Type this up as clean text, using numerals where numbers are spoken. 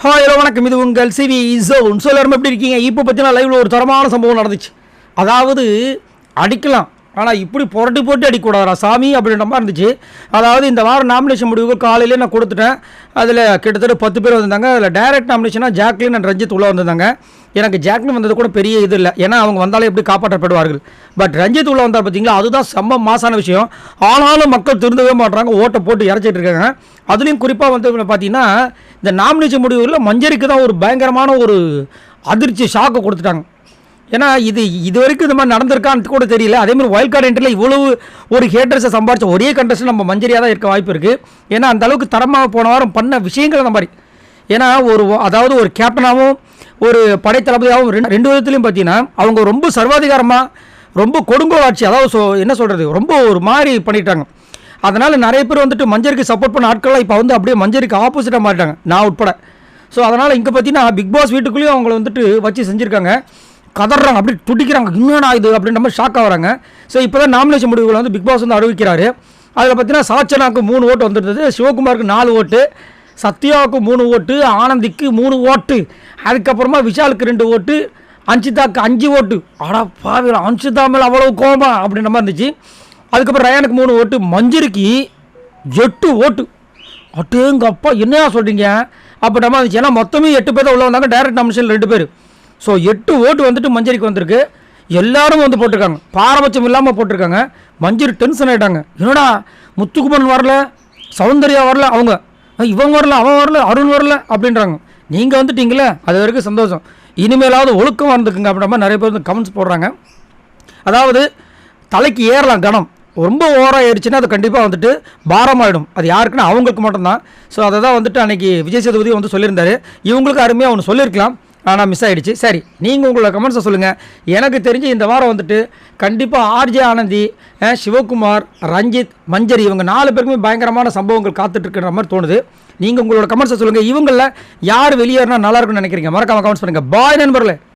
Hi hello வணக்கம். இது உங்கள் சிவி ஜோன். ஸோ எல்லாரும் எப்படி இருக்கீங்க? இப்போ பார்த்தீங்கன்னா லைவில் ஒரு தரமான சம்பவம் நடந்துச்சு. அதாவது அடிக்கலாம், ஆனால் இப்படி புரட்டி போட்டு அடிக்கூடாதா சாமி அப்படின்ற மாதிரி இருந்துச்சு. அதாவது இந்த வாரம் நாமினேஷன் முடிவுகள் காலையிலே நான் கொடுத்துட்டேன். அதில் கிட்டத்தட்ட 10 பேர் வந்திருந்தாங்க. அதில் டைரக்ட் நாமினேஷனாக ஜாக்லின் அண்ட் ரஞ்சித் உள்ளே வந்திருந்தாங்க. எனக்கு ஜாக்லின் வந்தது கூட பெரிய இது இல்லை, ஏன்னா அவங்க வந்தாலே எப்படி காப்பாற்றப்படுவார்கள். பட் ரஞ்சித் உள்ளே வந்தால் பார்த்தீங்களா, அதுதான் செம்ம மாசான விஷயம். ஆனாலும் மக்கள் திருந்தவே மாட்டுறாங்க, ஓட்டை போட்டு இறச்சிட்டு இருக்காங்க. அதுலேயும் குறிப்பாக வந்து பார்த்தீங்கன்னா இந்த நாமினேஷன் முடிவுகளில் மஞ்சரிக்கு தான் ஒரு பயங்கரமான ஒரு அதிர்ச்சி ஷாக்கை கொடுத்துட்டாங்க. ஏன்னா இது வரைக்கும் இந்த மாதிரி நடந்திருக்கான்னு கூட தெரியல. அதேமாதிரி வைல்ட் கார்டு என்ட்ரியில் இவ்வளவு ஒரு ஹேட்டர்ஸை சம்பாதிச்ச ஒரே கண்டஸ்ட் நம்ம மஞ்சரியாக தான் இருக்க வாய்ப்பு இருக்குது. ஏன்னா அந்த அளவுக்கு தரமாக போன வாரம் பண்ண விஷயங்கள் அந்த மாதிரி. ஏன்னா அதாவது ஒரு கேப்டனாகவும் ஒரு படைத்தளபதியாகவும் ரெண்டு விதத்துலையும் பார்த்தீங்கன்னா அவங்க ரொம்ப சர்வாதிகாரமாக ரொம்ப கொடுங்கோல் ஆட்சி, அதாவது என்ன சொல்கிறது, ரொம்ப ஒரு மாதிரி பண்ணிட்டாங்க. அதனால் நிறைய பேர் வந்துட்டு மஞ்சருக்கு சப்போர்ட் பண்ண ஆட்கள்லாம் இப்போ வந்து அப்படியே மஞ்சருக்கு ஆப்போசிட்டாக மாறிட்டாங்க, நான் உட்பட. ஸோ அதனால் இங்கே பார்த்தீங்கன்னா பிக் பாஸ் வீட்டுக்குள்ளேயும் அவங்கள வந்துட்டு வச்சு செஞ்சுருக்காங்க. கதறாங்க, அப்படி துடிக்கிறாங்க, இன்னும் இது அப்படின்ற மாதிரி ஷாக் ஆகிறாங்க. ஸோ இப்போ தான் நாமினேஷன் முடிவுகளை வந்து பிக் பாஸ் வந்து அறிவிக்கிறாரு. அதில் பார்த்தீங்கன்னா சாச்சனாவுக்கு 3 ஓட்டு வந்துருந்தது, சிவகுமாருக்கு 4 ஓட்டு, சத்யாவுக்கு 3 ஓட்டு, ஆனந்திக்கு 3 ஓட்டு, அதுக்கப்புறமா விஷாலுக்கு 2 ஓட்டு, அன்ஷிதாவுக்கு 5 ஓட்டு. ஆடா பாவி, அன்ஷிதா மேலே அவ்வளோ கோபமா அப்படின்ற மாதிரி இருந்துச்சு. அதுக்கப்புறம் ரயானுக்கு 3 ஓட்டு, மஞ்சரிக்கு 8 ஓட்டு. அட்டேங்க அப்பா, என்னையா சொல்கிறீங்க அப்படின்ற இருந்துச்சு. ஏன்னா மொத்தமே 8 பேர் தான் உள்ள வந்தாங்க, டைரக்ட் நாமினேஷன் 2 பேர். ஸோ 8 ஓட்டு வந்துட்டு மஞ்சரிக்கு வந்திருக்கு. எல்லாரும் வந்து போட்டிருக்காங்க, பாரபட்சம் இல்லாமல் போட்டிருக்காங்க. மஞ்சரி டென்ஷன் ஆகிட்டாங்க. என்னடா முத்துக்குமரன் வரல, சௌந்தர்யா வரல, அவங்க இவங்க வரல, அவன் வரல, அருண் வரல அப்படின்றாங்க. நீங்கள் வந்துட்டீங்களே, அது வரைக்கும் சந்தோஷம். இனிமேலாவது ஒழுக்கம் வந்துக்குங்க அப்படின்ற மாதிரி நிறைய பேர் வந்து கமெண்ட்ஸ் போடுறாங்க. அதாவது தலைக்கு ஏறலாம் கணம், ரொம்ப ஓவராக ஏறிச்சுன்னா அது கண்டிப்பாக வந்துட்டு பாரமாயிடும். அது யாருக்குன்னா அவங்களுக்கு மட்டும்தான். ஸோ அதை தான் வந்துட்டு அன்றைக்கி விஜய் சேதுபதி வந்து சொல்லியிருந்தாரு. இவங்களுக்கு அருமையாக ஒன்று சொல்லியிருக்கலாம், ஆனால் மிஸ் ஆகிடுச்சு. சரி, நீங்கள் உங்களோட கமெண்ட்ஸை சொல்லுங்கள். எனக்கு தெரிஞ்சு இந்த வாரம் வந்துட்டு கண்டிப்பாக ஆர்ஜே ஆனந்தி, சிவகுமார், ரஞ்சித், மஞ்சரி இவங்க 4 பேருக்குமே பயங்கரமான சம்பவங்கள் காத்துட்ருக்குற மாதிரி தோணுது. நீங்கள் உங்களோட கமெண்ட்ஸை சொல்லுங்கள். இவங்களில் யார் வெளியேறினா நல்லாயிருக்குன்னு நினைக்கிறீங்க? மறக்காமல் கமெண்ட்ஸ் பண்ணுங்கள். பாய் நண்பர்களே.